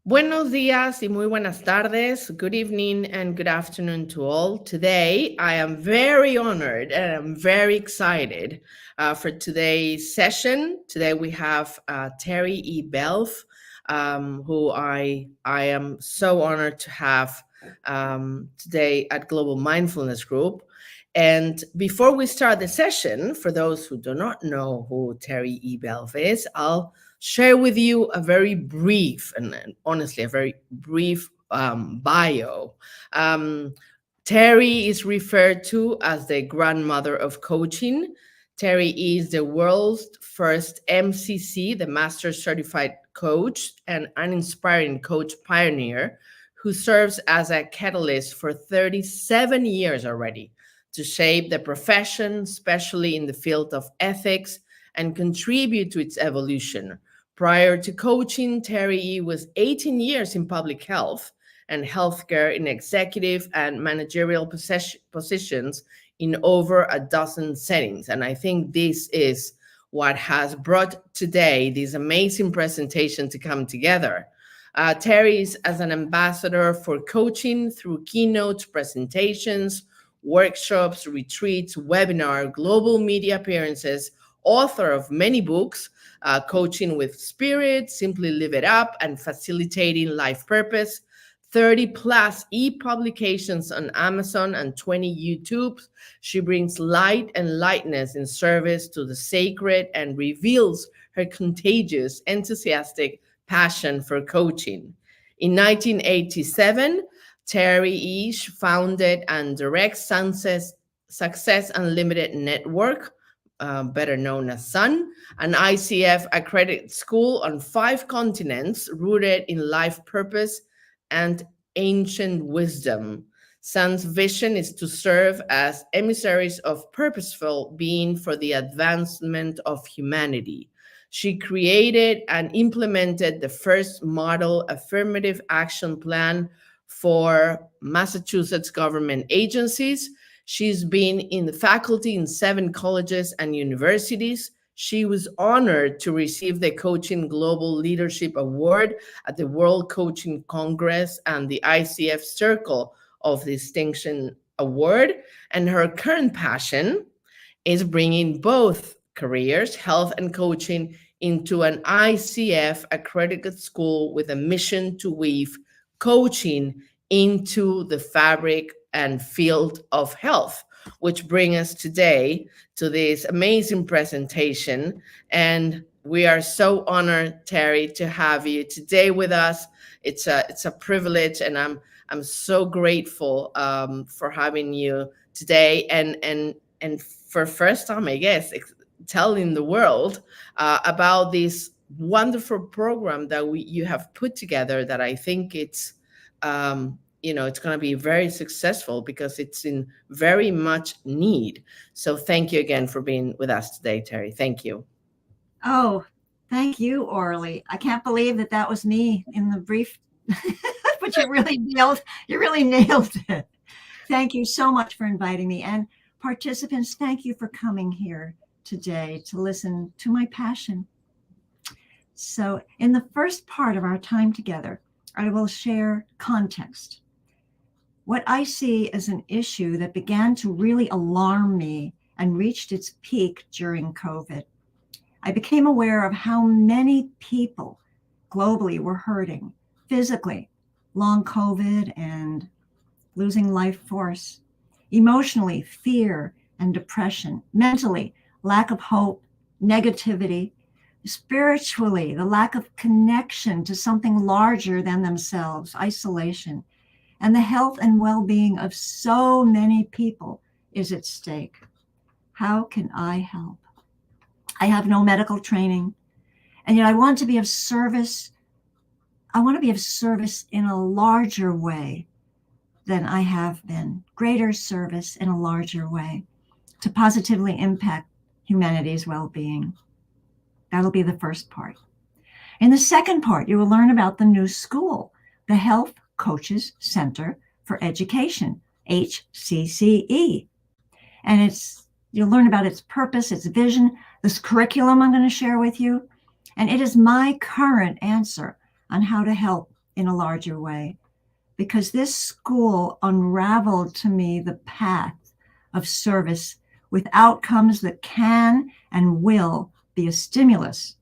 Buenos días y muy buenas tardes. Good evening and good afternoon to all. Today, I am very honored and I'm very excited for today's session. Today we have Teri-E Belf, who I am so honored to have today at Global Mindfulness Group. And before we start the session, for those who do not know who Teri-E Belf is, I'll share with you a very brief and honestly a very brief bio. Teri is referred to as the grandmother of coaching. Teri is the world's first MCC, the Master Certified Coach, and an inspiring coach pioneer who serves as a catalyst for 37 years already to shape the profession, especially in the field of ethics, and contribute to its evolution. Prior to coaching, Teri-E was 18 years in public health and healthcare in executive and managerial positions in over a dozen settings. And I think this is what has brought today this amazing presentation to come together. Teri is as an ambassador for coaching through keynotes, presentations, workshops, retreats, webinar, global media appearances, author of many books, Coaching with Spirit, Simply Live It Up, and Facilitating Life Purpose, 30 plus e-publications on Amazon and 20 YouTubes. She brings light and lightness in service to the sacred and reveals her contagious, enthusiastic passion for coaching. In 1987, Teri-E founded and directs Success Unlimited Network, better known as SUN, an ICF accredited school on 5 continents rooted in life purpose and ancient wisdom. SUN's vision is to serve as emissaries of purposeful being for the advancement of humanity. She created and implemented the first model affirmative action plan for Massachusetts government agencies. She's been in the faculty in 7 colleges and universities. She was honored to receive the Coaching Global Leadership Award at the World Coaching Congress and the ICF Circle of Distinction Award. And her current passion is bringing both careers, health and coaching, into an ICF accredited school with a mission to weave coaching into the fabric and field of health, which bring us today to this amazing presentation. And we are so honored, Teri, to have you today with us. It's a privilege, and I'm so grateful for having you today. And for first time, I guess, telling the world about this wonderful program that you have put together, that I think it's it's going to be very successful because it's in very much need. So thank you again for being with us today, Teri. Thank you. Oh, thank you, Orly. I can't believe that was me in the brief, but you really nailed it. Thank you so much for inviting me. And participants, thank you for coming here today to listen to my passion. So in the first part of our time together, I will share context. What I see as an issue that began to really alarm me and reached its peak during COVID. I became aware of how many people globally were hurting physically, long COVID and losing life force, emotionally, fear and depression, mentally, lack of hope, negativity, spiritually, the lack of connection to something larger than themselves, isolation, and the health and well-being of so many people is at stake. How can I help? I have no medical training, and yet I want to be of service. I want to be of service in a larger way than I have been, greater service in a larger way to positively impact humanity's well-being. That'll be the first part. In the second part, you will learn about the new school, the Health Coaches Center for Education, HCCE. And you'll learn about its purpose, its vision, this curriculum I'm going to share with you. And it is my current answer on how to help in a larger way, because this school unraveled to me the path of service with outcomes that can and will be a stimulus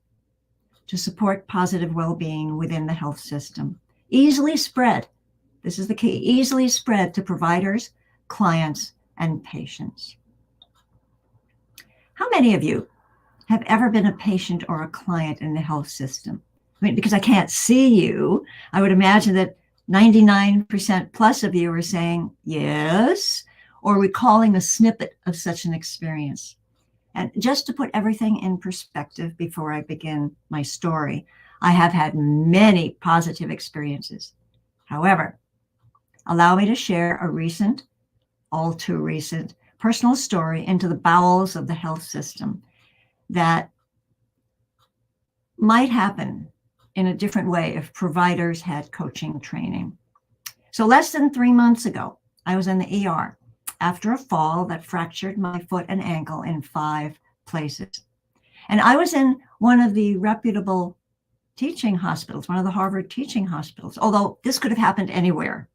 to support positive well-being within the health system. Easily spread, this is the key, easily spread to providers, clients, and patients. How many of you have ever been a patient or a client in the health system? I mean, because I can't see you, I would imagine that 99% plus of you are saying yes, or recalling a snippet of such an experience. And just to put everything in perspective before I begin my story, I have had many positive experiences. However, allow me to share a recent, all too recent, personal story into the bowels of the health system that might happen in a different way if providers had coaching training. So less than 3 months ago, I was in the ER after a fall that fractured my foot and ankle in 5 places. And I was in one of the reputable teaching hospitals, one of the Harvard teaching hospitals, although this could have happened anywhere.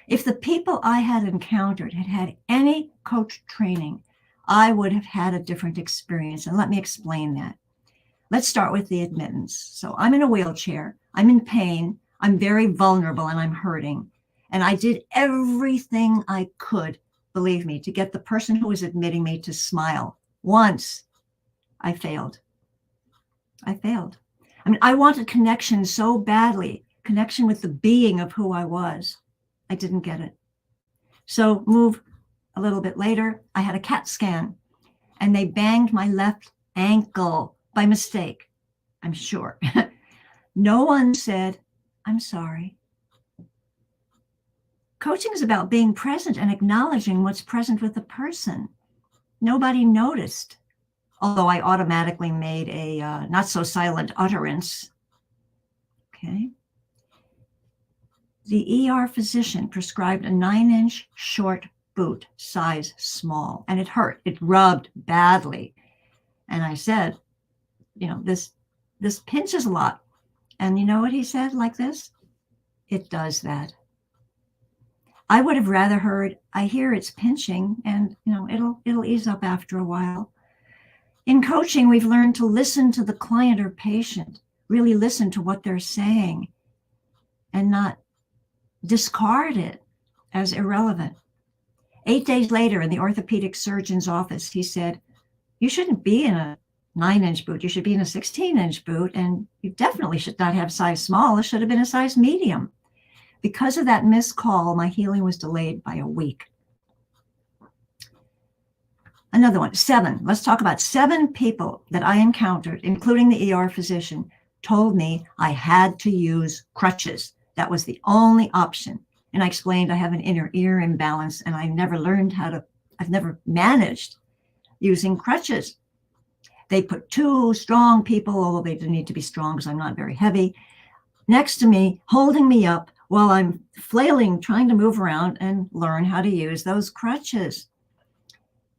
If the people I had encountered had had any coach training, I would have had a different experience. And let me explain that. Let's start with the admittance. So I'm in a wheelchair, I'm in pain, I'm very vulnerable, and I'm hurting. And I did everything I could, believe me, to get the person who was admitting me to smile. Once I failed. I failed. I mean, I wanted connection so badly, connection with the being of who I was. I didn't get it. So move a little bit later, I had a CAT scan and they banged my left ankle by mistake, I'm sure. No one said, I'm sorry. Coaching is about being present and acknowledging what's present with the person. Nobody noticed, although I automatically made a not so silent utterance. Okay. The ER physician prescribed a 9-inch short boot, size small, and it hurt. It rubbed badly. And I said, you know, this pinches a lot. And you know what he said like this? It does that. I would have rather heard, I hear it's pinching and, you know, it'll ease up after a while. In coaching, we've learned to listen to the client or patient, really listen to what they're saying and not discard it as irrelevant. 8 days later in the orthopedic surgeon's office, he said, you shouldn't be in a 9-inch boot. You should be in a 16-inch boot. And you definitely should not have size small. It should have been a size medium. Because of that missed call, my healing was delayed by a week. Another one, 7. Let's talk about 7 people that I encountered, including the ER physician, told me I had to use crutches. That was the only option. And I explained I have an inner ear imbalance and I never learned I've never managed using crutches. They put 2 strong people, although they didn't need to be strong because I'm not very heavy, next to me, holding me up while I'm flailing, trying to move around and learn how to use those crutches.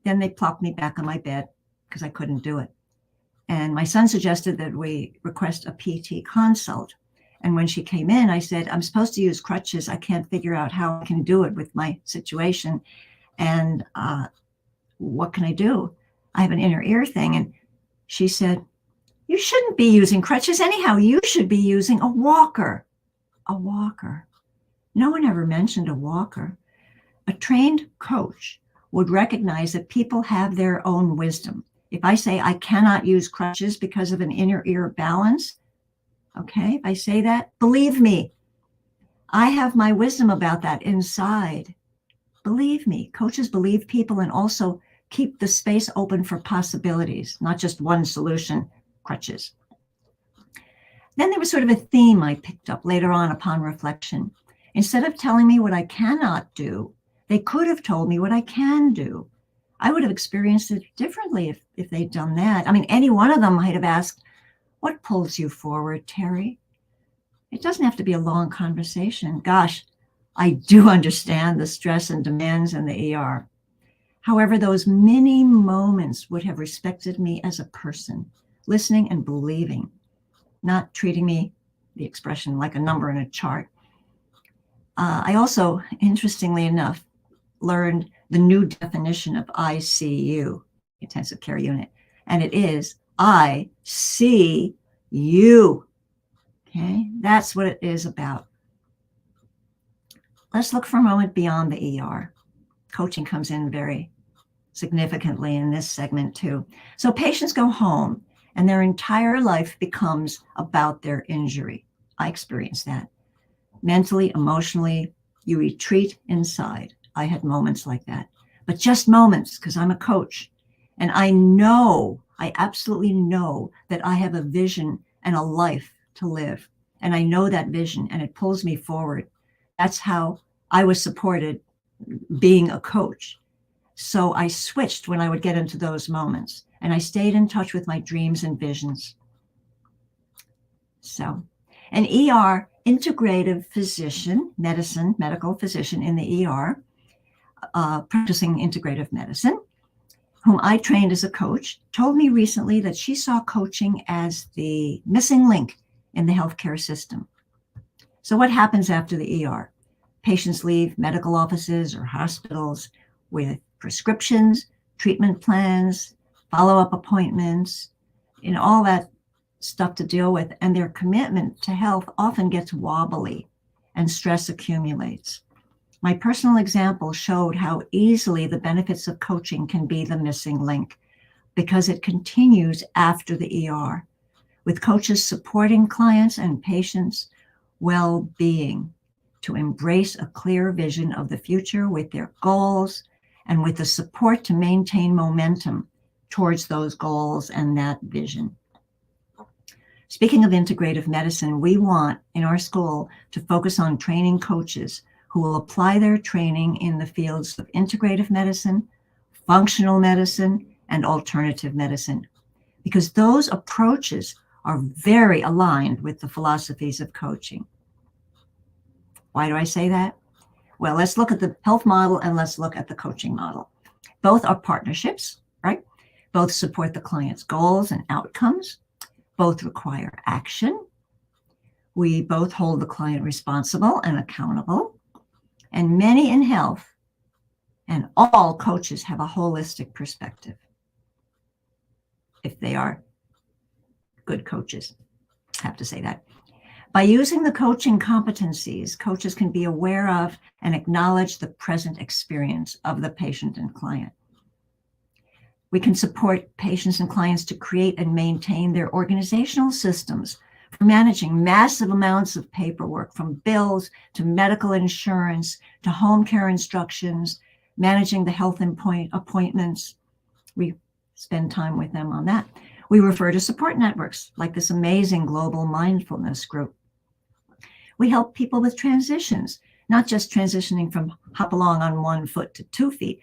Then they plopped me back on my bed because I couldn't do it. And my son suggested that we request a PT consult. And when she came in, I said, I'm supposed to use crutches. I can't figure out how I can do it with my situation. And what can I do? I have an inner ear thing. And she said, you shouldn't be using crutches anyhow. You should be using a walker. A walker. No one ever mentioned a walker. A trained coach would recognize that people have their own wisdom. If I say I cannot use crutches because of an inner ear balance, okay, if I say that, believe me, I have my wisdom about that inside. Believe me, coaches believe people and also keep the space open for possibilities, not just one solution, crutches. Then there was sort of a theme I picked up later on upon reflection. Instead of telling me what I cannot do, they could have told me what I can do. I would have experienced it differently if they'd done that. I mean, any one of them might have asked, what pulls you forward, Teri? It doesn't have to be a long conversation. Gosh, I do understand the stress and demands in the ER. However, those many moments would have respected me as a person, listening and believing, not treating me the expression like a number in a chart. I also, interestingly enough, learned the new definition of ICU, intensive care unit, and it is I see you. Okay, that's what it is about. Let's look for a moment beyond the ER. Coaching comes in very significantly in this segment too. So patients go home and their entire life becomes about their injury. I experienced that. Mentally, emotionally, you retreat inside. I had moments like that, but just moments because I'm a coach. And I absolutely know that I have a vision and a life to live. And I know that vision and it pulls me forward. That's how I was supported being a coach. So I switched when I would get into those moments and I stayed in touch with my dreams and visions. So an ER integrative physician, medical physician in the ER, practicing integrative medicine, whom I trained as a coach, told me recently that she saw coaching as the missing link in the healthcare system. So what happens after the ER? Patients leave medical offices or hospitals with prescriptions, treatment plans, follow-up appointments, all that stuff to deal with, and their commitment to health often gets wobbly and stress accumulates. My personal example showed how easily the benefits of coaching can be the missing link because it continues after the ER, with coaches supporting clients and patients' well-being to embrace a clear vision of the future with their goals and with the support to maintain momentum towards those goals and that vision. Speaking of integrative medicine, we want in our school to focus on training coaches who will apply their training in the fields of integrative medicine, functional medicine, and alternative medicine, because those approaches are very aligned with the philosophies of coaching. Why do I say that? Well, let's look at the health model and let's look at the coaching model. Both are partnerships, right? Both support the client's goals and outcomes. Both require action. We both hold the client responsible and accountable. And many in health and all coaches have a holistic perspective if they are good coaches. I have to say that. By using the coaching competencies, coaches can be aware of and acknowledge the present experience of the patient and client. We can support patients and clients to create and maintain their organizational systems for managing massive amounts of paperwork, from bills to medical insurance to home care instructions, managing the health appointments. We spend time with them on that. We refer to support networks like this amazing global mindfulness group. We help people with transitions, not just transitioning from hop along on 1 foot to 2 feet,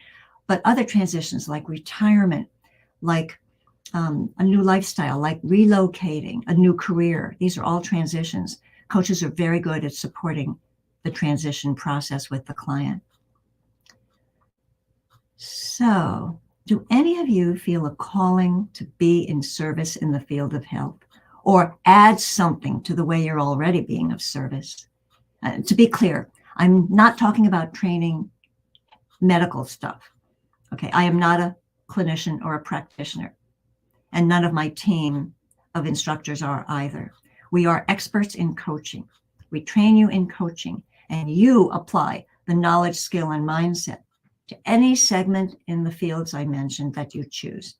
but other transitions like retirement, like a new lifestyle, like relocating, a new career. These are all transitions. Coaches are very good at supporting the transition process with the client. So, do any of you feel a calling to be in service in the field of health, or add something to the way you're already being of service? To be clear, I'm not talking about training medical stuff. Okay, I am not a clinician or a practitioner, and none of my team of instructors are either. We are experts in coaching. We train you in coaching, and you apply the knowledge, skill, and mindset to any segment in the fields I mentioned that you choose.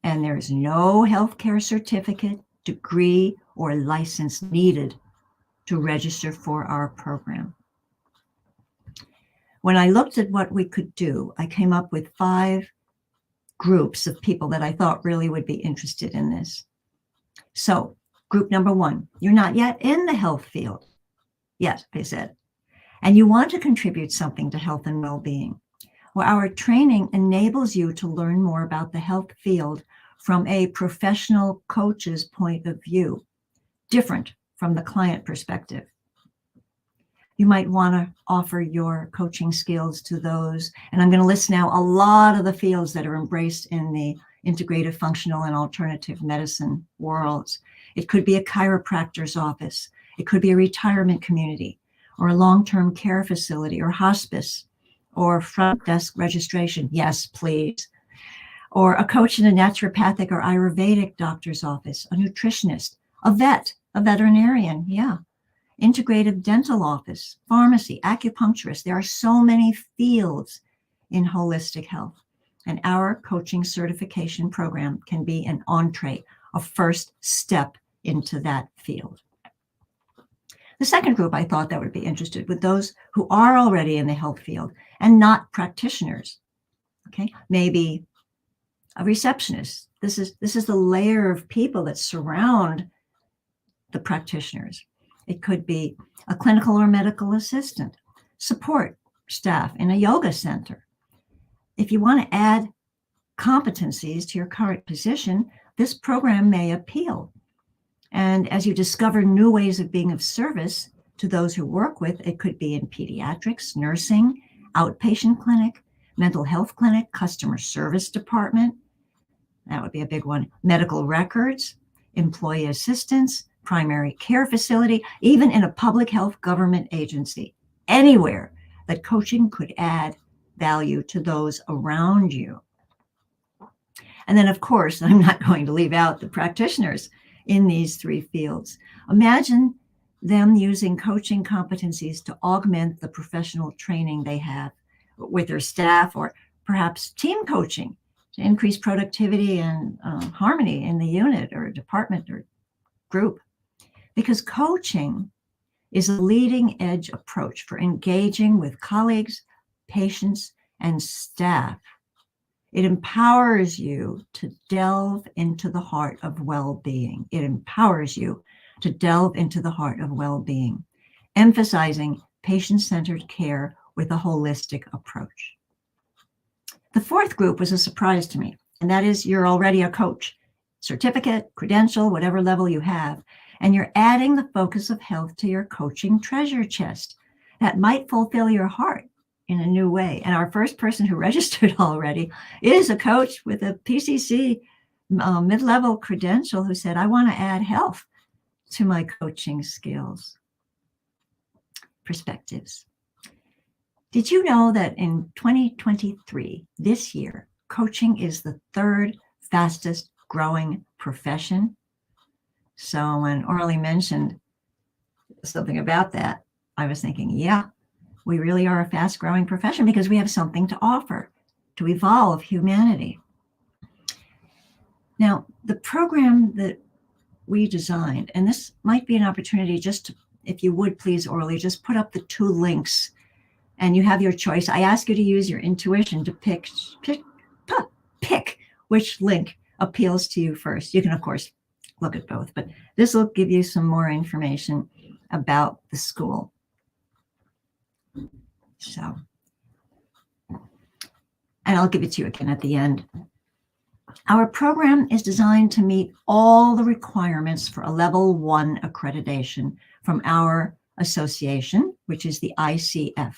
And there is no healthcare certificate, degree, or license needed to register for our program. When I looked at what we could do, I came up with 5 groups of people that I thought really would be interested in this. So, group number 1, you're not yet in the health field yet, I said, and you want to contribute something to health and well-being. Well, our training enables you to learn more about the health field from a professional coach's point of view, different from the client perspective. You might want to offer your coaching skills to those. And I'm going to list now a lot of the fields that are embraced in the integrative, functional, and alternative medicine worlds. It could be a chiropractor's office. It could be a retirement community or a long-term care facility or hospice or front desk registration. Yes, please. Or a coach in a naturopathic or Ayurvedic doctor's office, a nutritionist, a vet, a veterinarian, yeah. Integrative dental office, pharmacy, acupuncturist. There are so many fields in holistic health. And our coaching certification program can be an entree, a first step into that field. The second group I thought that would be interested with those who are already in the health field and not practitioners. Okay, maybe a receptionist. This is the layer of people that surround the practitioners. It could be a clinical or medical assistant, support staff in a yoga center. If you want to add competencies to your current position, this program may appeal. And as you discover new ways of being of service to those who work with, it could be in pediatrics, nursing, outpatient clinic, mental health clinic, customer service department. That would be a big one. Medical records, employee assistance, primary care facility, even in a public health government agency. Anywhere that coaching could add value to those around you. And then, of course, I'm not going to leave out the practitioners in these three fields. Imagine them using coaching competencies to augment the professional training they have with their staff, or perhaps team coaching to increase productivity and harmony in the unit or department or group. Because coaching is a leading edge approach for engaging with colleagues, patients, and staff. It empowers you to delve into the heart of well-being. It empowers you to delve into the heart of well-being, emphasizing patient-centered care with a holistic approach. The fourth group was a surprise to me, and that is you're already a coach, certificate, credential, whatever level you have, and you're adding the focus of health to your coaching treasure chest that might fulfill your heart in a new way. And our first person who registered already is a coach with a PCC mid-level credential who said, I want to add health to my coaching skills. Perspectives. Did you know that in 2023, this year, coaching is the third fastest growing profession? So when Orly mentioned something about that, I was thinking, yeah, we really are a fast growing profession because we have something to offer to evolve humanity. Now, the program that we designed, and this might be an opportunity just to, if you would please, Orly, just put up the two links and you have your choice. I ask you to use your intuition to pick which link appeals to you first. You can, of course, look at both, but this will give you some more information about the school. So, and I'll give it to you again at the end. Our program is designed to meet all the requirements for a level 1 accreditation from our association, which is the ICF,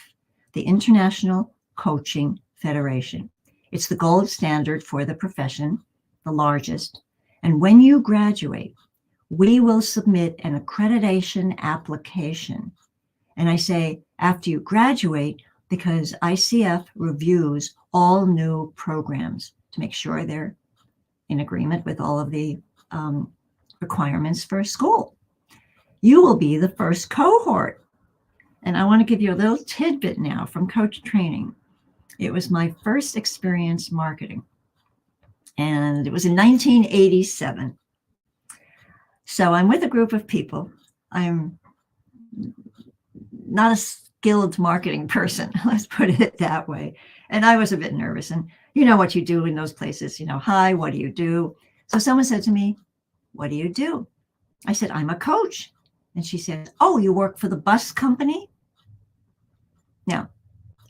the International Coaching Federation. It's the gold standard for the profession, the largest. And when you graduate, we will submit an accreditation application. And I say after you graduate, because ICF reviews all new programs to make sure they're in agreement with all of the requirements for school. You will be the first cohort. And I want to give you a little tidbit now from coach training. It was my first experience marketing. And it was in 1987. So I'm with a group of people. I'm not a skilled marketing person, let's put it that way. And I was a bit nervous. And you know what you do in those places, hi, what do you do? So someone said to me, what do you do? I said, I'm a coach. And she said, oh, you work for the bus company? Now,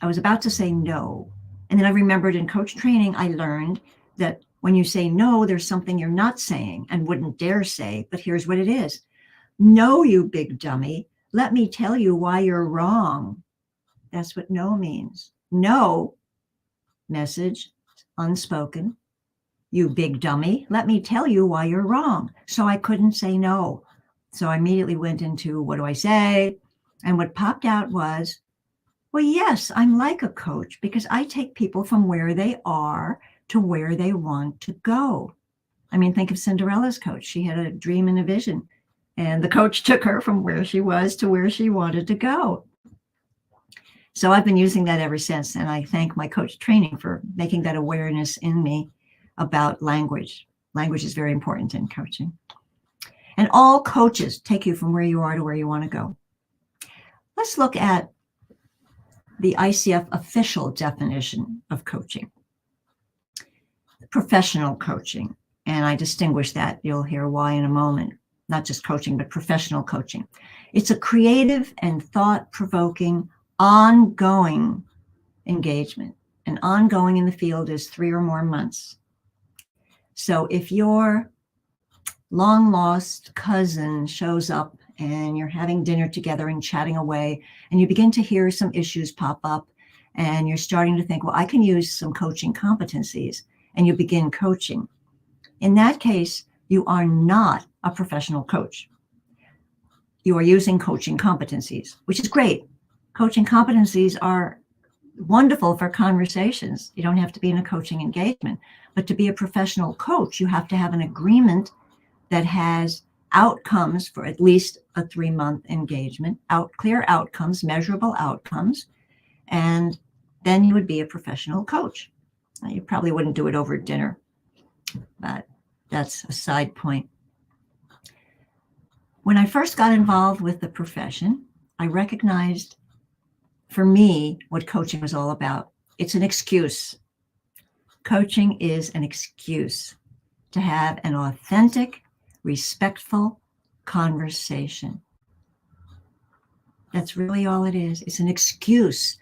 I was about to say no. And then I remembered in coach training, I learned that when you say no, there's something you're not saying and wouldn't dare say, but here's what it is. No, you big dummy. Let me tell you why you're wrong. That's what no means. No, message, unspoken. You big dummy, let me tell you why you're wrong. So I couldn't say no. So I immediately went into, what do I say? And what popped out was, well, yes, I'm like a coach because I take people from where they are to where they want to go. I mean, think of Cinderella's coach. She had a dream and a vision, and the coach took her from where she was to where she wanted to go. So I've been using that ever since, and I thank my coach training for making that awareness in me about language. Language is very important in coaching. And all coaches take you from where you are to where you want to go. Let's look at the ICF official definition of coaching. Professional coaching, and I distinguish that. You'll hear why in a moment. Not just coaching, but professional coaching. It's a creative and thought-provoking, ongoing engagement. And ongoing in the field is 3 or more months. So if your long-lost cousin shows up and you're having dinner together and chatting away, and you begin to hear some issues pop up, and you're starting to think, well, I can use some coaching competencies, and you begin coaching. In that case, you are not a professional coach. You are using coaching competencies, which is great. Coaching competencies are wonderful for conversations. You don't have to be in a coaching engagement. But to be a professional coach, you have to have an agreement that has outcomes for at least a 3-month engagement, clear outcomes, measurable outcomes, and then you would be a professional coach. You probably wouldn't do it over dinner, but that's a side point. When I first got involved with the profession, I recognized for me what coaching was all about. It's an excuse. Coaching is an excuse to have an authentic, respectful conversation. That's really all it is. It's an excuse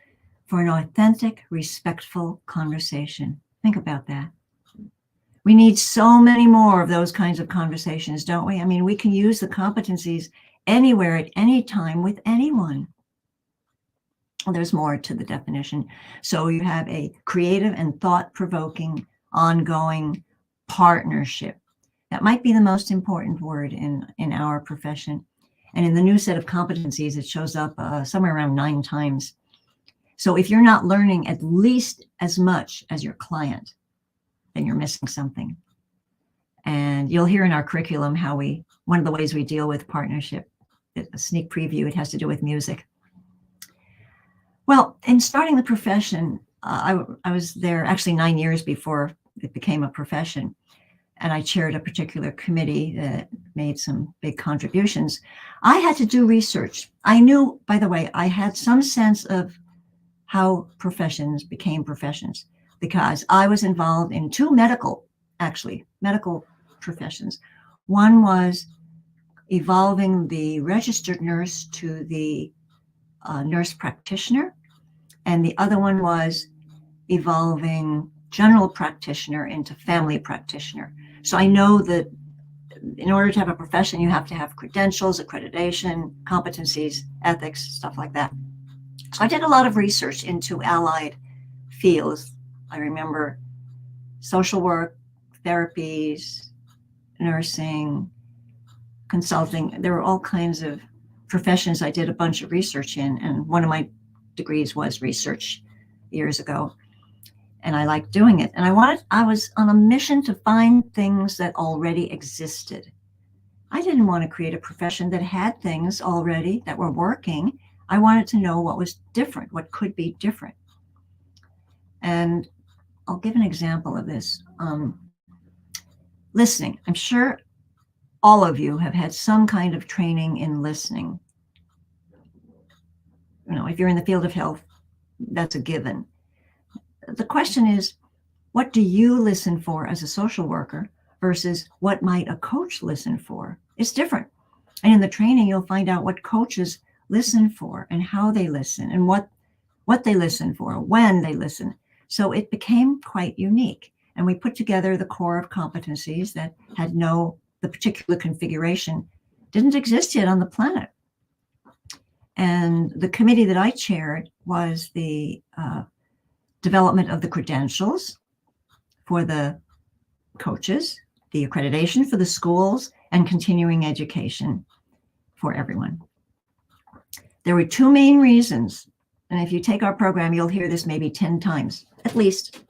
for an authentic, respectful conversation. Think about that. We need so many more of those kinds of conversations, don't we? I mean, we can use the competencies anywhere at any time with anyone. Well, there's more to the definition. So you have a creative and thought-provoking, ongoing partnership. That might be the most important word in our profession. And in the new set of competencies, it shows up somewhere around 9 times. So if you're not learning at least as much as your client, then you're missing something. And you'll hear in our curriculum how one of the ways we deal with partnership, a sneak preview, it has to do with music. Well, in starting the profession, I was there actually 9 years before it became a profession. And I chaired a particular committee that made some big contributions. I had to do research. I knew, by the way, I had some sense of how professions became professions because I was involved in 2 medical professions. One was evolving the registered nurse to the nurse practitioner, and the other one was evolving general practitioner into family practitioner. So I know that in order to have a profession, you have to have credentials, accreditation, competencies, ethics, stuff like that. So I did a lot of research into allied fields. I remember social work, therapies, nursing, consulting. There were all kinds of professions I did a bunch of research in, and one of my degrees was research years ago. And I liked doing it. And I was on a mission to find things that already existed. I didn't want to create a profession that had things already that were working. I wanted to know what was different, what could be different. And I'll give an example of this. Listening. I'm sure all of you have had some kind of training in listening. You know, if you're in the field of health, that's a given. The question is, what do you listen for as a social worker versus what might a coach listen for? It's different. And in the training, you'll find out what coaches listen for and how they listen and what they listen for, when they listen. So it became quite unique. And we put together the core of competencies that had the particular configuration didn't exist yet on the planet. And the committee that I chaired was the development of the credentials for the coaches, the accreditation for the schools, and continuing education for everyone. There were two main reasons, and if you take our program, you'll hear this maybe 10 times, at least.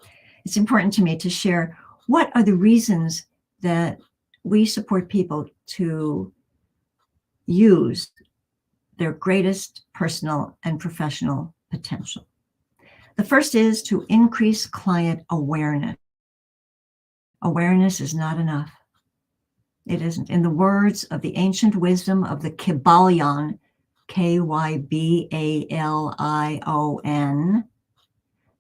It's important to me to share what are the reasons that we support people to use their greatest personal and professional potential. The first is to increase client awareness. Awareness is not enough. It isn't. In the words of the ancient wisdom of the Kybalion, Kybalion,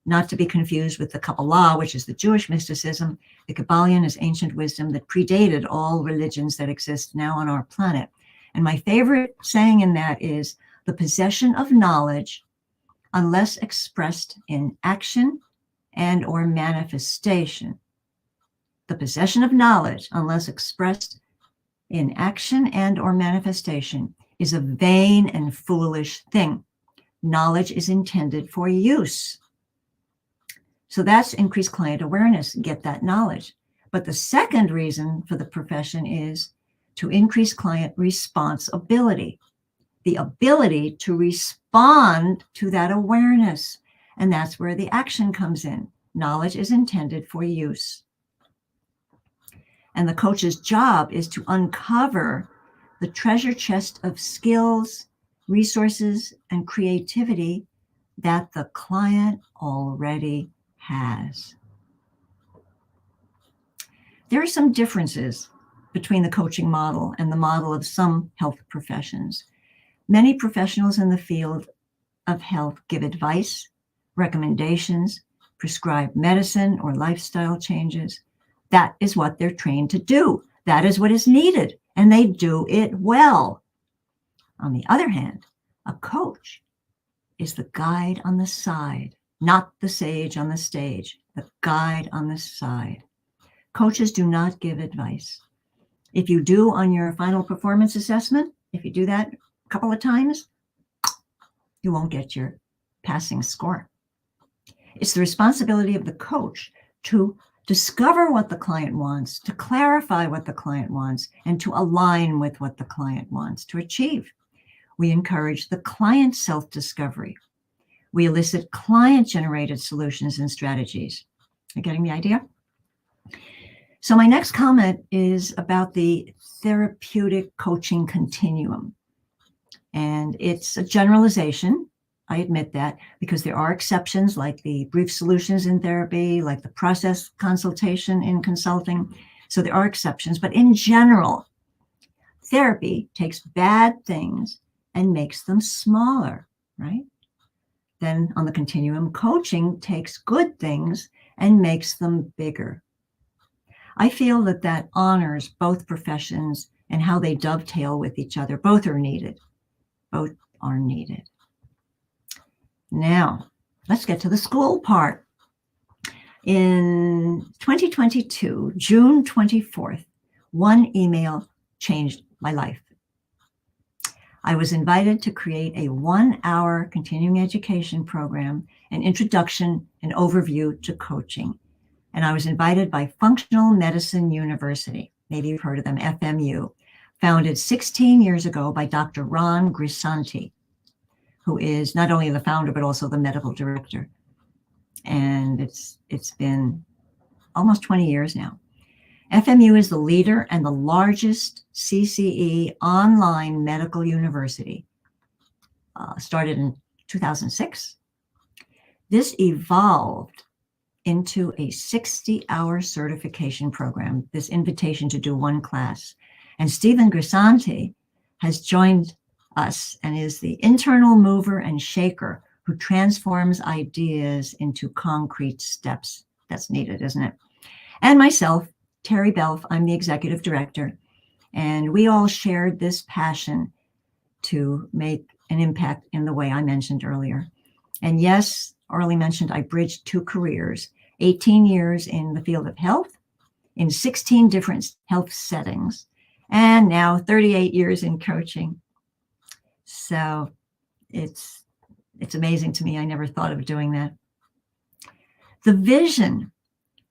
not to be confused with the Kabbalah, which is the Jewish mysticism. The Kybalion is ancient wisdom that predated all religions that exist now on our planet. And my favorite saying in that is, the possession of knowledge, unless expressed in action and or manifestation. The possession of knowledge, unless expressed in action and or manifestation, is a vain and foolish thing. Knowledge is intended for use. So that's increased client awareness, get that knowledge. But the second reason for the profession is to increase client responsibility, the ability to respond to that awareness. And that's where the action comes in. Knowledge is intended for use. And the coach's job is to uncover the treasure chest of skills, resources, and creativity that the client already has. There are some differences between the coaching model and the model of some health professions. Many professionals in the field of health give advice, recommendations, prescribe medicine or lifestyle changes. That is what they're trained to do. That is what is needed, and they do it well. On the other hand, a coach is the guide on the side, not the sage on the stage, the guide on the side. Coaches do not give advice. If you do on your final performance assessment, if you do that a couple of times, you won't get your passing score. It's the responsibility of the coach to discover what the client wants, to clarify what the client wants, and to align with what the client wants to achieve. We encourage the client's self-discovery. We elicit client-generated solutions and strategies. Are you getting the idea? So my next comment is about the therapeutic coaching continuum. And it's a generalization. I admit that, because there are exceptions like the brief solutions in therapy, like the process consultation in consulting. So there are exceptions, but in general, therapy takes bad things and makes them smaller, right? Then on the continuum, coaching takes good things and makes them bigger. I feel that that honors both professions and how they dovetail with each other. Both are needed. Both are needed. Now, let's get to the school part. In 2022, June 24th, one email changed my life. I was invited to create a 1-hour continuing education program, an introduction and overview to coaching. And I was invited by Functional Medicine University. Maybe you've heard of them, FMU, founded 16 years ago by Dr. Ron Grisanti, who is not only the founder, but also the medical director. And it's been almost 20 years now. FMU is the leader and the largest CCE online medical university. Started in 2006. This evolved into a 60-hour certification program, this invitation to do one class. And Stephen Grisanti has joined us and is the internal mover and shaker who transforms ideas into concrete steps. That's needed, isn't it? And myself, Teri-E Belf, I'm the executive director, and we all shared this passion to make an impact in the way I mentioned earlier. And yes, Orly mentioned I bridged 2 careers, 18 years in the field of health, in 16 different health settings, and now 38 years in coaching. So it's amazing to me. I never thought of doing that. The vision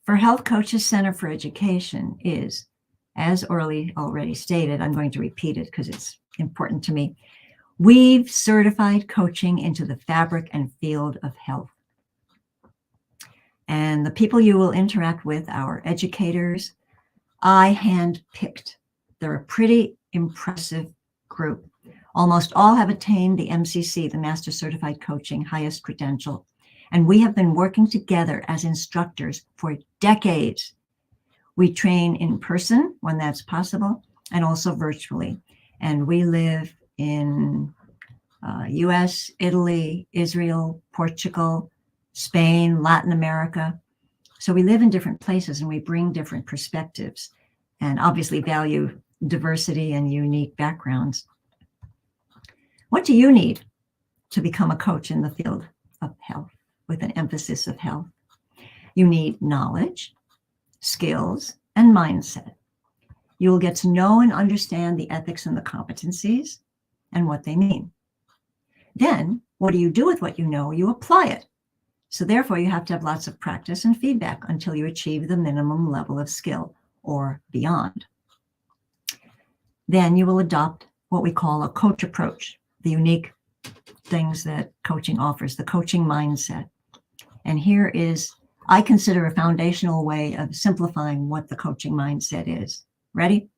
for Health Coaches Center for Education is, as Orly already stated, I'm going to repeat it because it's important to me, weave certified coaching into the fabric and field of health. And the people you will interact with, our educators, I handpicked. They're a pretty impressive group. Almost all have attained the MCC, the Master Certified Coaching, highest credential. And we have been working together as instructors for decades. We train in person when that's possible and also virtually. And we live in US, Italy, Israel, Portugal, Spain, Latin America. So we live in different places and we bring different perspectives and obviously value diversity and unique backgrounds. What do you need to become a coach in the field of health with an emphasis of health? You need knowledge, skills, and mindset. You will get to know and understand the ethics and the competencies and what they mean. Then, what do you do with what you know? You apply it. So therefore, you have to have lots of practice and feedback until you achieve the minimum level of skill or beyond. Then you will adopt what we call a coach approach, the unique things that coaching offers, the coaching mindset. And here is, I consider, a foundational way of simplifying what the coaching mindset is. Ready?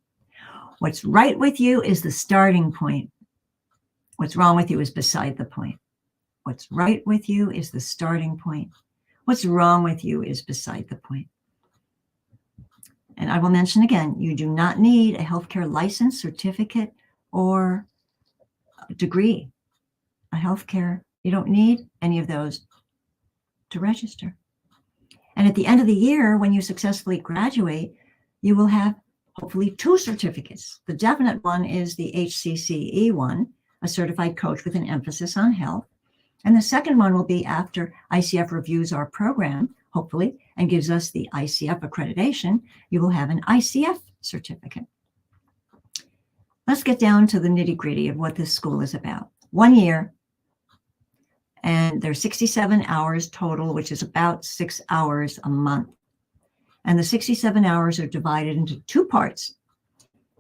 What's right with you is the starting point. What's wrong with you is beside the point. What's right with you is the starting point. What's wrong with you is beside the point. And I will mention again, you do not need a healthcare license, certificate, or degree. A healthcare, you don't need any of those to register. And at the end of the year, when you successfully graduate, you will have hopefully 2 certificates. The definite one is the HCCE one, a certified coach with an emphasis on health. And the second one will be after ICF reviews our program, hopefully, and gives us the ICF accreditation, you will have an ICF certificate. Let's get down to the nitty-gritty of what this school is about. 1 year, and there's 67 hours total, which is about 6 hours a month. And the 67 hours are divided into 2 parts.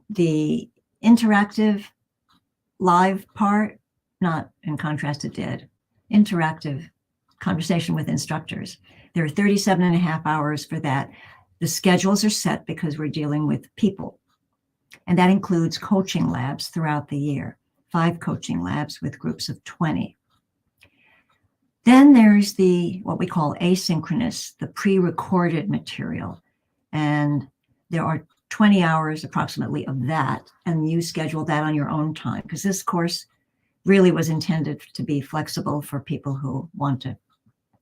The interactive live part, not in contrast to dead, interactive conversation with instructors. There are 37 and a half hours for that. The schedules are set because we're dealing with people. And that includes coaching labs throughout the year, 5 coaching labs with groups of 20. Then there's what we call asynchronous, the pre-recorded material. And there are 20 hours approximately of that. And you schedule that on your own time, because this course really was intended to be flexible for people who want to,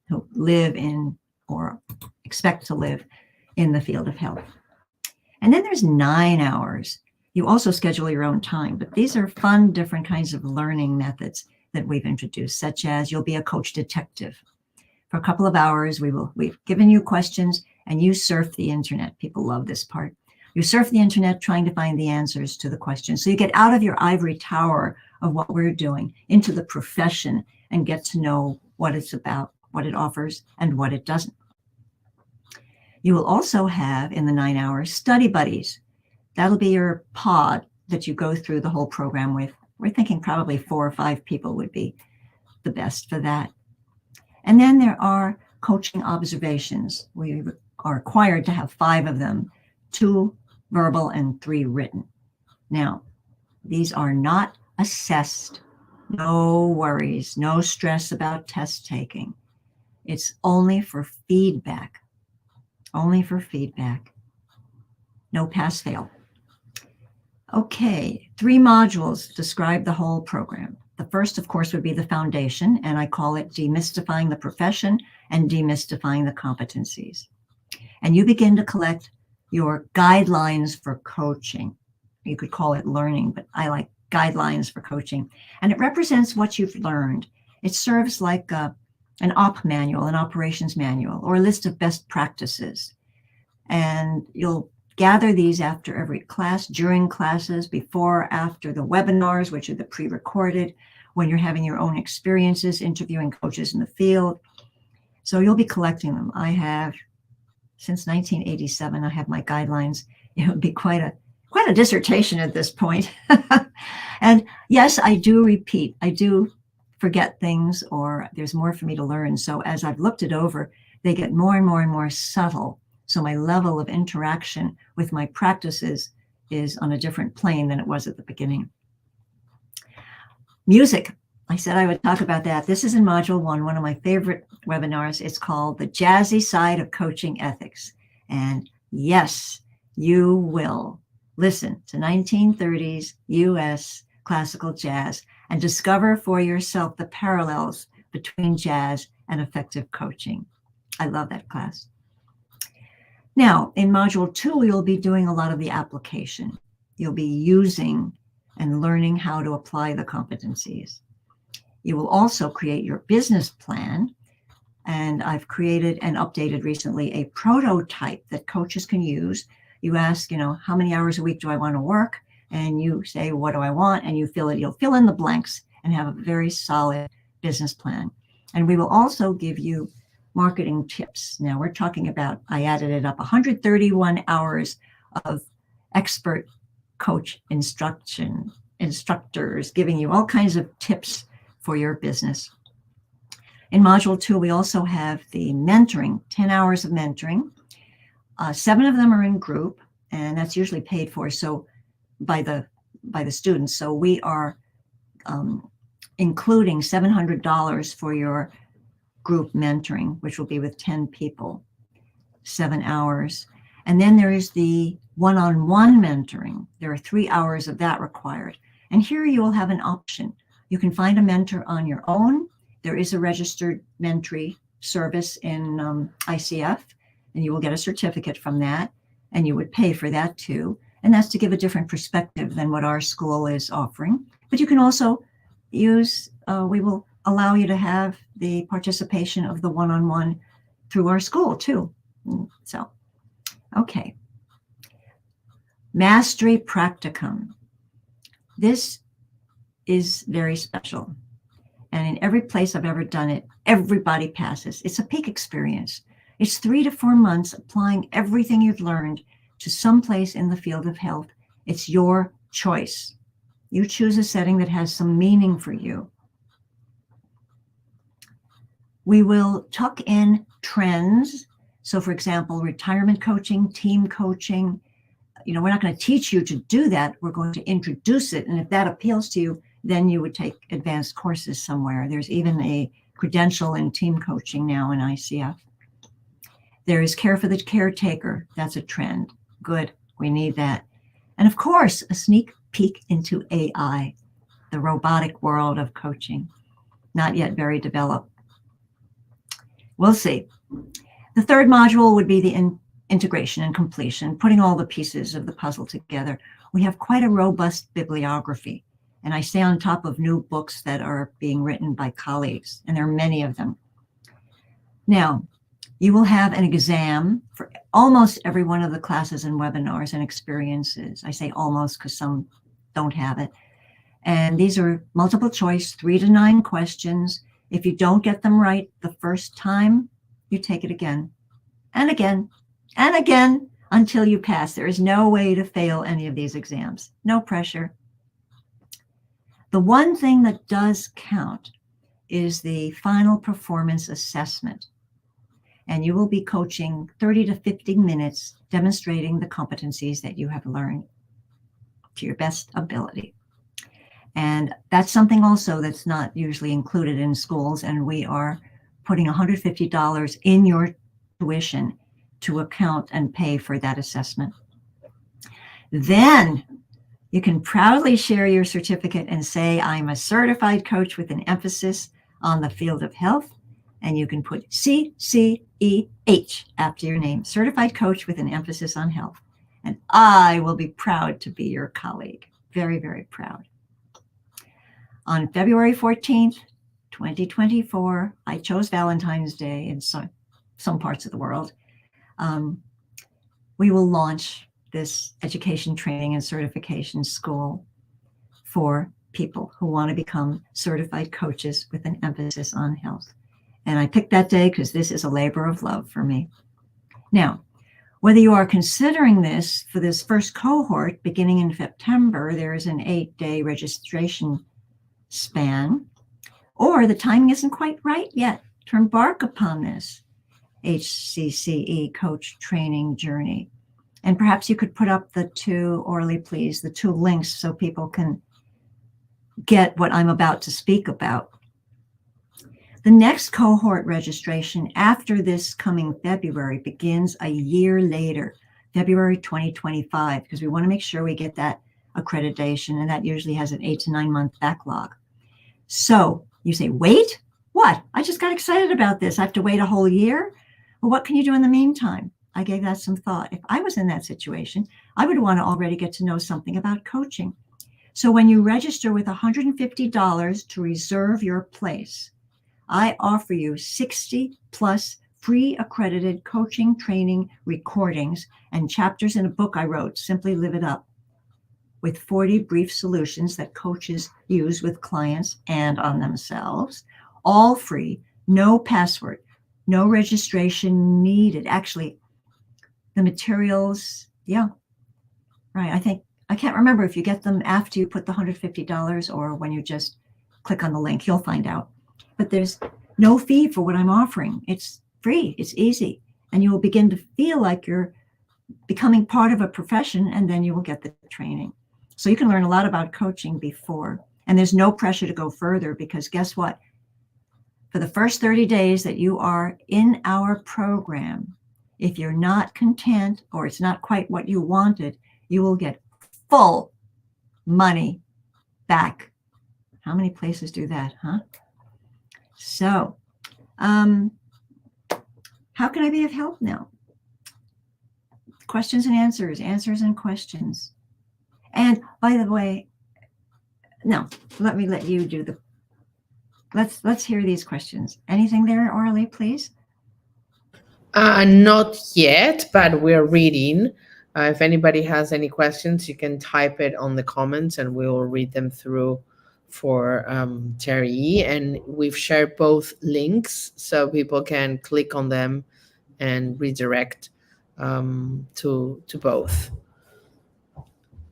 who live in or expect to live in the field of health. And then there's 9 hours. You also schedule your own time, but these are fun, different kinds of learning methods that we've introduced, such as you'll be a coach detective. For a couple of hours, we've given you questions and you surf the internet. People love this part. You surf the internet trying to find the answers to the questions. So you get out of your ivory tower of what we're doing into the profession and get to know what it's about, what it offers, and what it doesn't. You will also have, in the 9 hours, study buddies. That'll be your pod that you go through the whole program with. We're thinking probably 4 or 5 people would be the best for that. And then there are coaching observations. We are required to have 5 of them, 2 verbal and 3 written. Now, these are not assessed. No worries, no stress about test taking. It's only for feedback. Only for feedback. No pass fail. Okay, 3 modules describe the whole program. The first, of course, would be the foundation, and I call it demystifying the profession and demystifying the competencies. And you begin to collect your guidelines for coaching. You could call it learning, but I like guidelines for coaching. And it represents what you've learned. It serves like an op manual, an operations manual, or a list of best practices. And you'll gather these after every class, during classes, before, after the webinars, which are the pre-recorded, when you're having your own experiences, interviewing coaches in the field. So you'll be collecting them. I have since 1987. I have my guidelines. It would be quite a dissertation at this point. And yes, I do repeat. I do forget things, or there's more for me to learn. So as I've looked it over, they get more and more and more subtle. So my level of interaction with my practices is on a different plane than it was at the beginning. Music. I said I would talk about that. This is in Module 1, one of my favorite webinars. It's called The Jazzy Side of Coaching Ethics. And yes, you will listen to 1930s US classical jazz and discover for yourself the parallels between jazz and effective coaching. I love that class. Now, in Module 2, you'll be doing a lot of the application. You'll be using and learning how to apply the competencies. You will also create your business plan. And I've created and updated recently a prototype that coaches can use. You ask, how many hours a week do I want to work? And you say, what do I want? And you'll fill in the blanks and have a very solid business plan. And we will also give you marketing tips. Now we're talking about, I added it up, 131 hours of expert coach instructors giving you all kinds of tips for your business. In Module 2, we also have the mentoring, 10 hours of mentoring. 7 of them are in group, and that's usually paid for by the students. So we are including $700 for your group mentoring, which will be with 10 people, 7 hours. And then there is the one-on-one mentoring. There are 3 hours of that required. And here you will have an option. You can find a mentor on your own. There is a registered mentoring service in ICF, and you will get a certificate from that, and you would pay for that too. And that's to give a different perspective than what our school is offering. But you can also use, we will allow you to have the participation of the one-on-one through our school too. So, okay. Mastery Practicum. This is very special. And in every place I've ever done it, everybody passes. It's a peak experience. It's 3 to 4 months applying everything you've learned to some place in the field of health. It's your choice. You choose a setting that has some meaning for you. We will tuck in trends. So for example, retirement coaching, team coaching. We're not going to teach you to do that. We're going to introduce it. And if that appeals to you, then you would take advanced courses somewhere. There's even a credential in team coaching now in ICF. There is care for the caretaker. That's a trend. Good. We need that. And of course, a sneak peek into AI, the robotic world of coaching. Not yet very developed. We'll see. The third module would be the integration and completion, putting all the pieces of the puzzle together. We have quite a robust bibliography, and I stay on top of new books that are being written by colleagues, and there are many of them. Now, you will have an exam for almost every one of the classes and webinars and experiences. I say almost because some don't have it. And these are multiple choice, 3 to 9 questions. If you don't get them right the first time, you take it again and again and again until you pass. There is no way to fail any of these exams. No pressure. The one thing that does count is the final performance assessment. And you will be coaching 30 to 50 minutes, demonstrating the competencies that you have learned to your best ability. And that's something also that's not usually included in schools. And we are putting $150 in your tuition to account and pay for that assessment. Then you can proudly share your certificate and say, I'm a certified coach with an emphasis on the field of health. And you can put CCEH after your name, certified coach with an emphasis on health. And I will be proud to be your colleague. Very, very proud. On February 14th, 2024, I chose Valentine's Day in some parts of the world. We will launch this education, training, and certification school for people who want to become certified coaches with an emphasis on health. And I picked that day because this is a labor of love for me. Now, Whether you are considering this for this first cohort beginning in September, there is an 8-day registration span, or the timing isn't quite right yet to embark upon this HCCE coach training journey. And perhaps you could put up the two, Orly, please, the two links so people can get what I'm about to speak about. The next cohort registration after this coming February begins a year later, February 2025, because we want to make sure we get that accreditation, and that usually has an 8 to 9 month backlog. So you say, wait, what? I just got excited about this. I have to wait a whole year? Well, what can you do in the meantime? I gave that some thought. If I was in that situation, I would want to already get to know something about coaching. So when you register with $150 to reserve your place, I offer you 60 plus free accredited coaching training recordings and chapters in a book I wrote, Simply Live It Up, with 40 brief solutions that coaches use with clients and on themselves, all free, no password, no registration needed. Actually, the materials, yeah, right. I can't remember if you get them after you put the $150 or when you just click on the link, you'll find out. But there's no fee for what I'm offering. It's free, it's easy. And you will begin to feel like you're becoming part of a profession, and then you will get the training. So you can learn a lot about coaching before. And there's no pressure to go further, because guess what? For the first 30 days that you are in our program, if you're not content or it's not quite what you wanted, you will get full money back. How many places do that, huh? So, how can I be of help now? Questions and answers, answers and questions. And by the way, no, let me let you do the, let's hear these questions. Anything there, Orly, please? Not yet, but we're reading. If anybody has any questions, you can type it on the comments and we will read them through for Teri-E. And we've shared both links so people can click on them and redirect to both.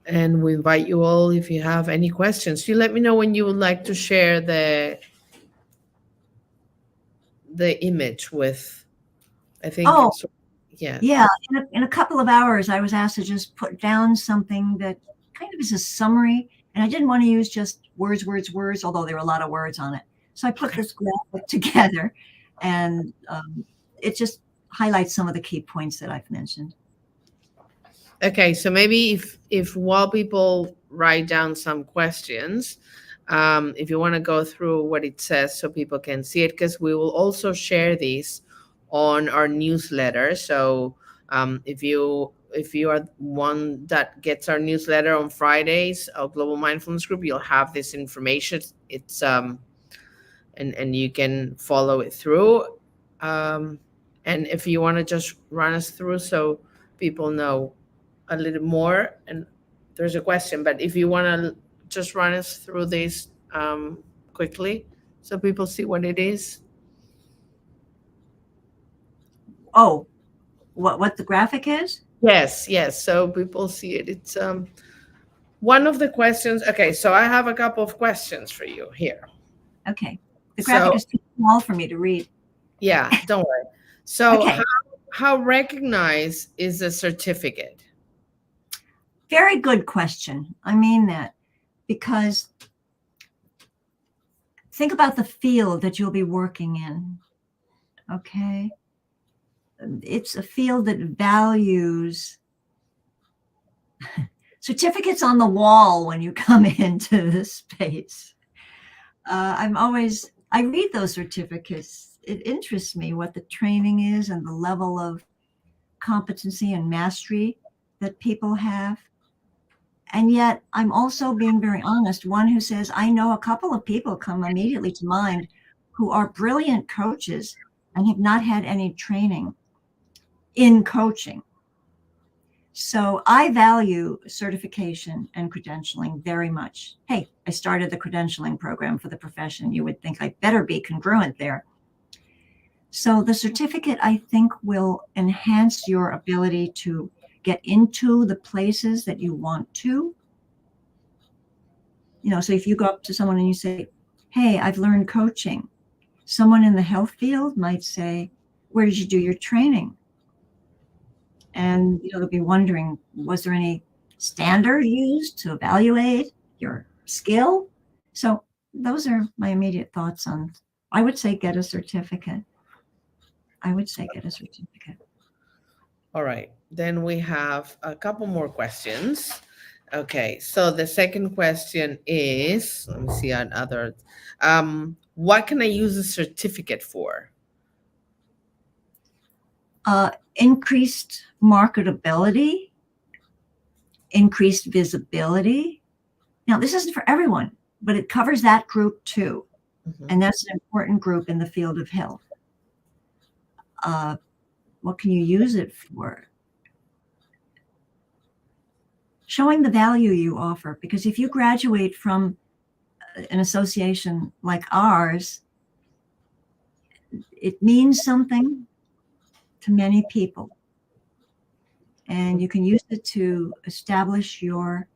And we invite you all, if you have any questions, you let me know when you would like to share the image with, I think. Oh, yeah. Yeah, in a couple of hours, I was asked to just put down something that kind of is a summary, and I didn't want to use just words, although there were a lot of words on it. So I put this graphic together, and it just highlights some of the key points that I've mentioned. Okay, so maybe if while people write down some questions, if you want to go through what it says so people can see it, because we will also share these on our newsletter. So if you are one that gets our newsletter on Fridays, our Global Mindfulness Group, you'll have this information. It's and you can follow it through. And if you want to just run us through so people know a little more, and there's a question, but if you want to just run us through this quickly so people see what it is. Oh, what the graphic is? Yes. So people see it. It's one of the questions. Okay, so I have a couple of questions for you here. Okay. The graphic is too small for me to read. Yeah, don't worry. So okay. how recognized is a certificate? Very good question. I mean that because think about the field that you'll be working in. Okay. It's a field that values certificates on the wall when you come into this space. I read those certificates. It interests me what the training is and the level of competency and mastery that people have. And yet I'm also being very honest, one who says, I know a couple of people come immediately to mind who are brilliant coaches and have not had any training in coaching. So I value certification and credentialing very much. Hey, I started the credentialing program for the profession. You would think I better be congruent there. So the certificate, I think, will enhance your ability to get into the places that you want to. So if you go up to someone and you say, hey, I've learned coaching, someone in the health field might say, where did you do your training? And they'll be wondering, was there any standard used to evaluate your skill? So those are my immediate thoughts on, I would say get a certificate. All right. Then we have a couple more questions. Okay. So the second question is, let me see another. What can I use a certificate for? Increased marketability, increased visibility. Now, this isn't for everyone, but it covers that group too. Mhm. And that's an important group in the field of health. What can you use it for? Showing the value you offer, because if you graduate from an association like ours, it means something to many people. And you can use it to establish your,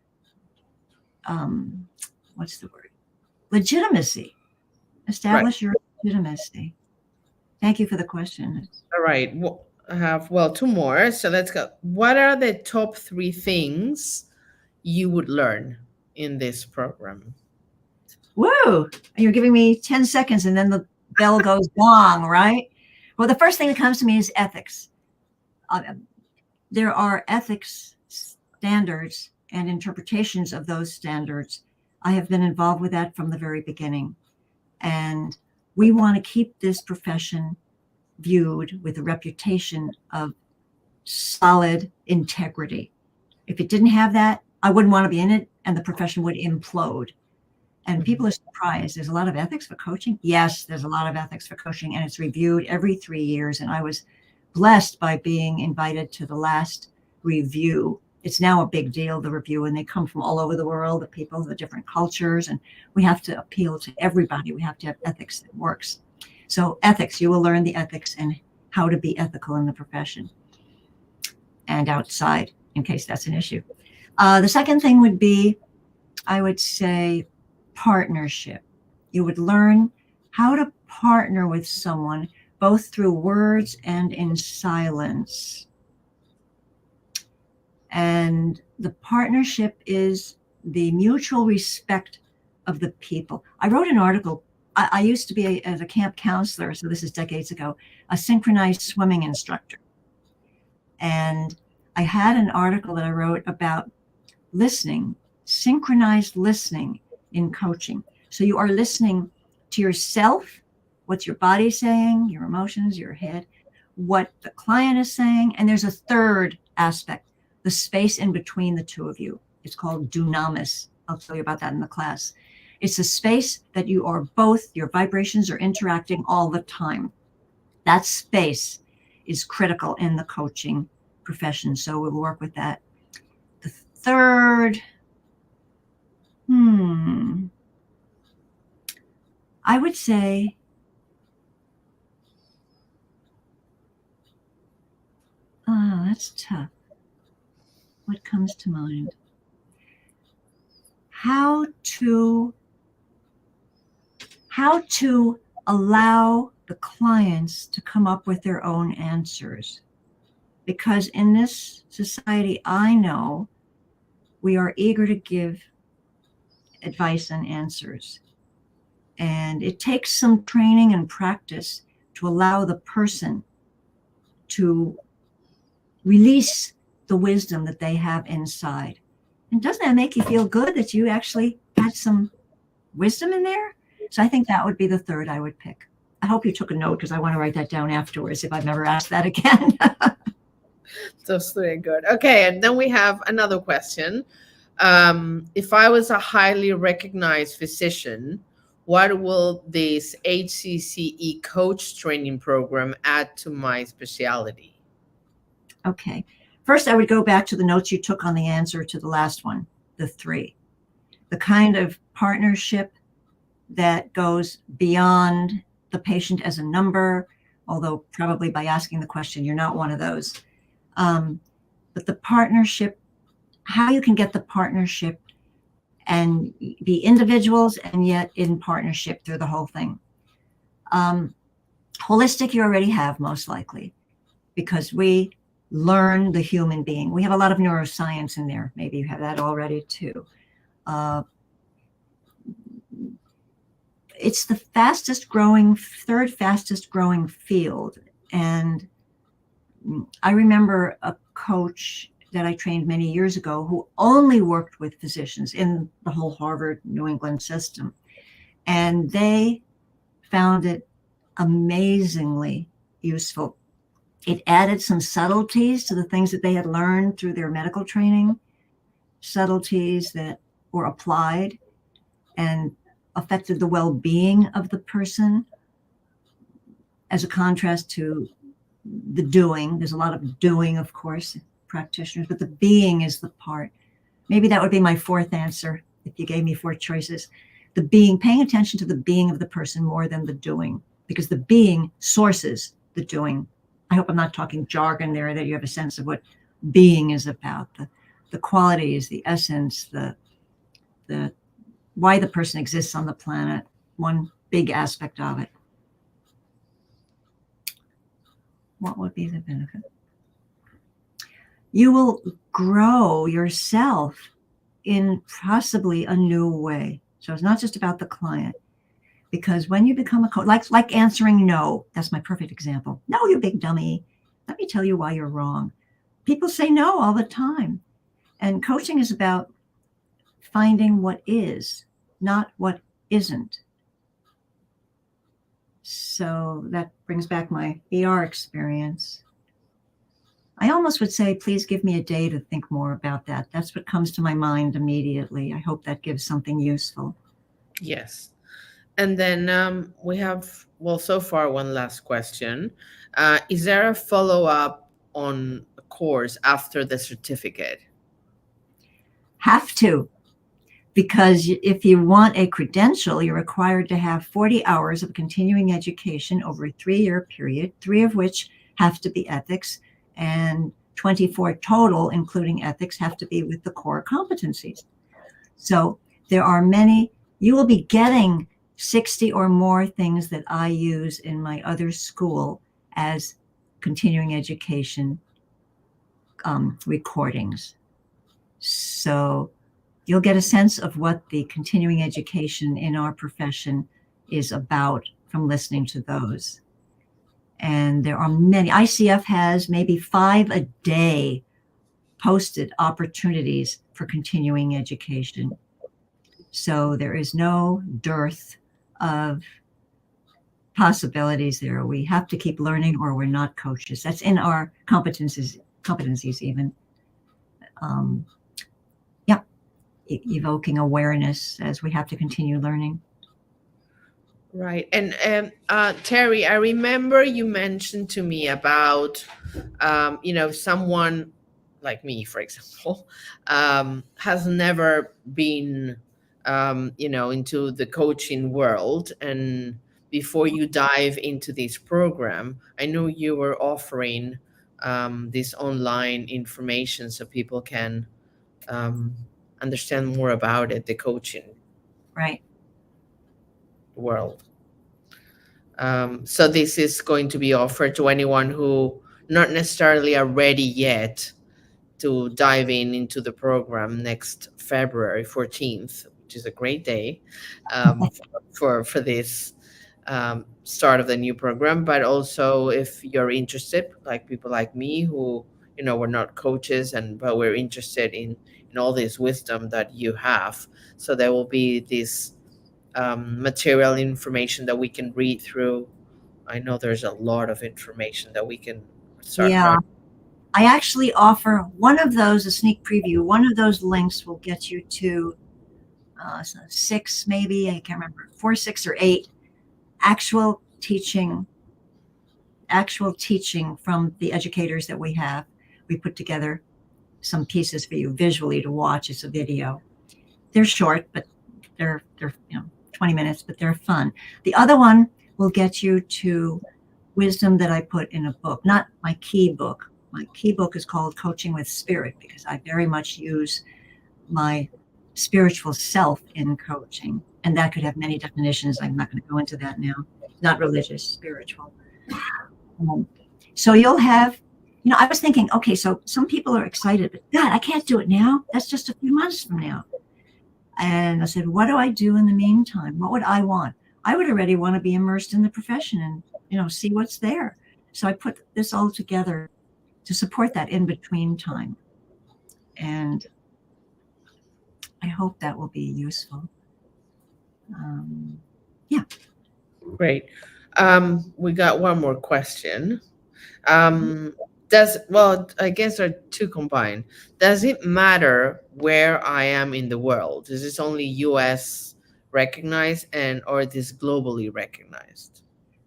legitimacy. Establish your legitimacy. Thank you for the question. All right. Well, I have, two more. So let's go. What are the top 3 things you would learn in this program? Woo! You're giving me 10 seconds and then the bell goes gong, right? Well, the first thing that comes to me is ethics. There are ethics standards and interpretations of those standards. I have been involved with that from the very beginning. And we want to keep this profession viewed with a reputation of solid integrity. If it didn't have that, I wouldn't want to be in it and the profession would implode. And people are surprised. There's a lot of ethics for coaching. Yes, there's a lot of ethics for coaching, and it's reviewed every 3 years. And I was blessed by being invited to the last review. It's now a big deal, the review, and they come from all over the world, the people, the different cultures, and we have to appeal to everybody. We have to have ethics that works. So ethics, you will learn the ethics and how to be ethical in the profession and outside, in case that's an issue. The second thing would be, I would say, partnership. You would learn how to partner with someone, both through words and in silence. And the partnership is the mutual respect of the people. I wrote an article. I used to be as a camp counselor, so this is decades ago, a synchronized swimming instructor. And I had an article that I wrote about listening, synchronized listening in coaching. So you are listening to yourself, what's your body saying, your emotions, your head, what the client is saying. And there's a third aspect, the space in between the two of you. It's called dunamis. I'll tell you about that in the class. It's a space that you are both, your vibrations are interacting all the time. That space is critical in the coaching profession. So we'll work with that. The third, I would say, that's tough. What comes to mind? How to allow the clients to come up with their own answers. Because in this society, I know we are eager to give advice and answers. And it takes some training and practice to allow the person to release the wisdom that they have inside. And doesn't that make you feel good that you actually had some wisdom in there? So I think that would be the third I would pick. I hope you took a note because I want to write that down afterwards if I've never asked that again. That's very good. Okay, and then we have another question. If I was a highly recognized physician, what will this HCCE coach training program add to my specialty? Okay. First, I would go back to the notes you took on the answer to the last one, the 3. The kind of partnership that goes beyond the patient as a number although probably by asking the question, you're not one of those. But the partnership, how you can get the partnership and be individuals and yet in partnership through the whole thing. Holistic, you already have most likely, because we learn the human being. We have a lot of neuroscience in there. Maybe you have that already too. It's the third fastest growing field. And I remember a coach that I trained many years ago who only worked with physicians in the whole Harvard, New England system. And they found it amazingly useful. It added some subtleties to the things that they had learned through their medical training, subtleties that were applied and affected the well-being of the person, as a contrast to the doing. There's a lot of doing, of course, practitioners, but the being is the part. Maybe that would be my fourth answer if you gave me 4 choices. The being, paying attention to the being of the person more than the doing, because the being sources the doing. I hope I'm not talking jargon there, that you have a sense of what being is about, the qualities, the essence, the why the person exists on the planet, one big aspect of it. What would be the benefit? You will grow yourself in possibly a new way. So it's not just about the client, because when you become a coach, like answering no, that's my perfect example. No, you big dummy. Let me tell you why you're wrong. People say no all the time. And coaching is about finding what is, not what isn't. So that brings back my ER experience. I almost would say, please give me a day to think more about that. That's what comes to my mind immediately. I hope that gives something useful. Yes. And then we have, well, so far, one last question. Is there a follow-up on a course after the certificate? Have to. Because if you want a credential, you're required to have 40 hours of continuing education over a 3-year period, 3 of which have to be ethics, and 24 total, including ethics, have to be with the core competencies. So there are many. You will be getting 60 or more things that I use in my other school as continuing education recordings. So you'll get a sense of what the continuing education in our profession is about from listening to those. And there are many. ICF has maybe 5 a day posted opportunities for continuing education. So there is no dearth of possibilities there. We have to keep learning or we're not coaches. That's in our competencies even. Evoking awareness as we have to continue learning. Right. And Teri, I remember you mentioned to me about, someone like me, for example, has never been, into the coaching world. And before you dive into this program, I know you were offering this online information so people can understand more about it, the coaching world. So this is going to be offered to anyone who not necessarily are ready yet to dive into the program next February 14th, which is a great day for this start of the new program. But also if you're interested, like people like me who, we're not coaches, but we're interested in all this wisdom that you have. So there will be this material information that we can read through. I know there's a lot of information that we can start. Yeah, I actually offer one of those, a sneak preview. One of those links will get you to 6, maybe, I can't remember, 4, 6, or 8 actual teaching from the educators that we have. We put together some pieces for you visually to watch. It's a video. They're short, but they're 20 minutes, but they're fun. The other one will get you to wisdom that I put in a book, not my key book. My key book is called Coaching with Spirit, because I very much use my spiritual self in coaching. And that could have many definitions. I'm not going to go into that now. Not religious, spiritual. So you'll have, I was thinking, okay, so some people are excited, but God, I can't do it now. That's just a few months from now. And I said, what do I do in the meantime? What would I want? I would already want to be immersed in the profession and, see what's there. So I put this all together to support that in between time. And I hope that will be useful. Yeah. Great. We got one more question. I guess there are two combined. Does it matter where I am in the world? Is this only US recognized or is this globally recognized?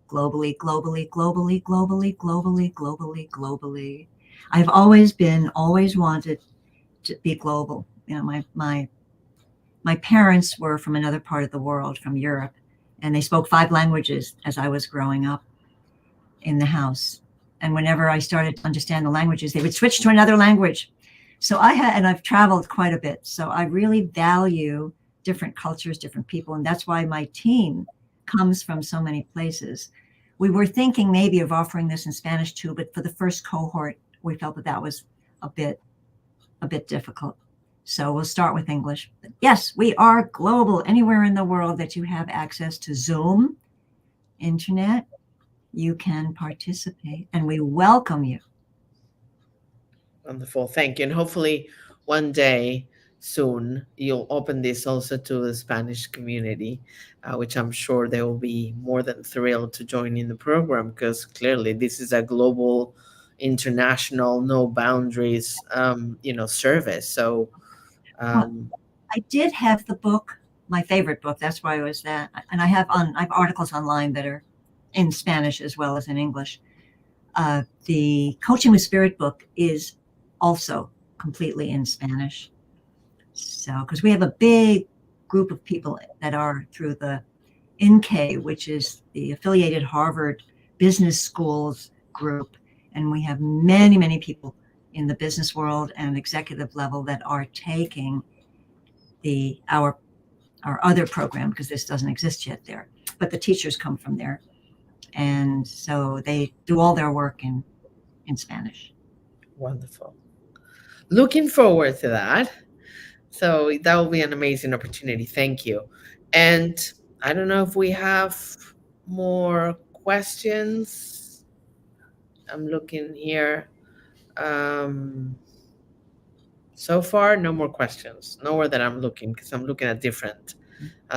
Globally, globally, globally, globally, globally, globally, globally. I've always wanted to be global. My parents were from another part of the world, from Europe, and they spoke 5 languages as I was growing up in the house. And whenever I started to understand the languages, they would switch to another language. So I've traveled quite a bit. So I really value different cultures, different people. And that's why my team comes from so many places. We were thinking maybe of offering this in Spanish too, but for the first cohort, we felt that was a bit difficult. So we'll start with English. But yes, we are global. Anywhere in the world that you have access to Zoom, internet, you can participate, and we welcome you. Wonderful. Thank you. And hopefully one day soon you'll open this also to the Spanish community, which I'm sure they will be more than thrilled to join in the program, because clearly this is a global, international, no boundaries, service. So I did have the book, my favorite book. That's why it was that. And I have articles online that are in Spanish as well as in English. The Coaching with Spirit book is also completely in Spanish. So, because we have a big group of people that are through the INCE, which is the affiliated Harvard Business Schools group. And we have many, many people in the business world and executive level that are taking our other program, because this doesn't exist yet there, but the teachers come from there. And so they do all their work in Spanish. Wonderful. Looking forward to that. So that will be an amazing opportunity. Thank you. And I don't know if we have more questions. I'm looking here. So far, no more questions. Nowhere that I'm looking, because I'm looking at different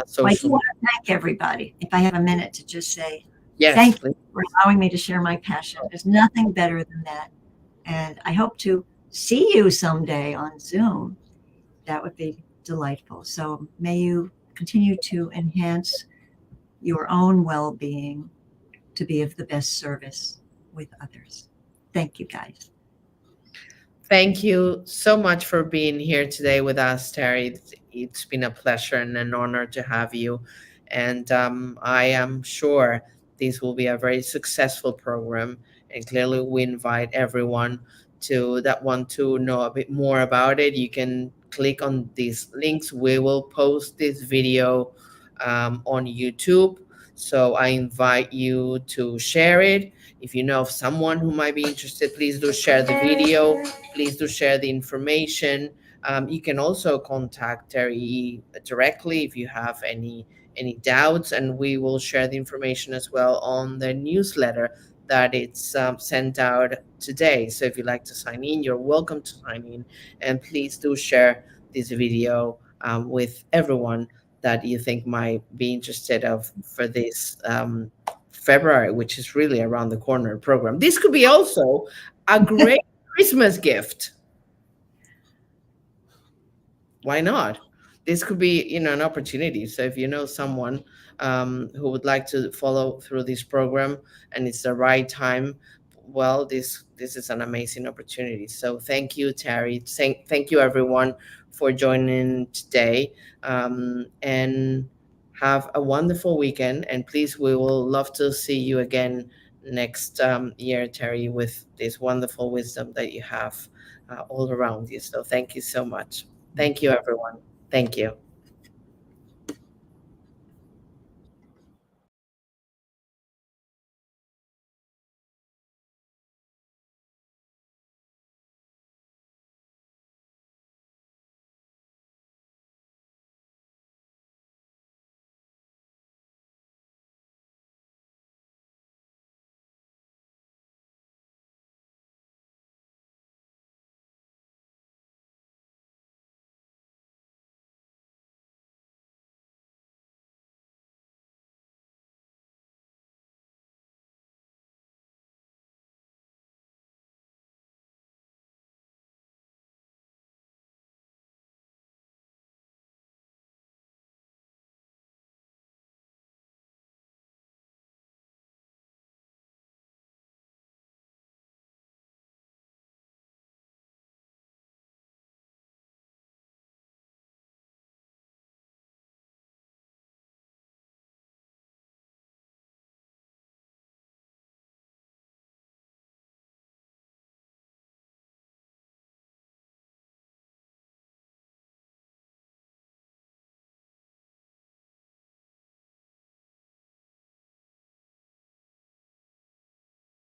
social. I do want to thank everybody. If I have a minute to just say, yes, thank please. you for allowing me to share my passion. There's nothing better than that. And I hope to see you someday on Zoom. That would be delightful. So may you continue to enhance your own well-being to be of the best service with others. Thank you, guys. Thank you so much for being here today with us, Teri. It's been a pleasure and an honor to have you. And I am sure this will be a very successful program. And clearly we invite everyone that want to know a bit more about it. You can click on these links. We will post this video on YouTube. So I invite you to share it. If you know of someone who might be interested, please do share the video. Please do share the information. You can also contact Teri-E directly if you have any doubts, and we will share the information as well on the newsletter that it's sent out today. So if you'd like to sign in, you're welcome to sign in, and please do share this video with everyone that you think might be interested for this February, which is really around the corner program. This could be also a great Christmas gift. Why not? This could be, an opportunity. So if you know someone who would like to follow through this program and it's the right time, well, this is an amazing opportunity. So thank you, Teri. Thank you, everyone, for joining today. And have a wonderful weekend. And please, we will love to see you again next year, Teri, with this wonderful wisdom that you have all around you. So thank you so much. Thank you, everyone. Thank you.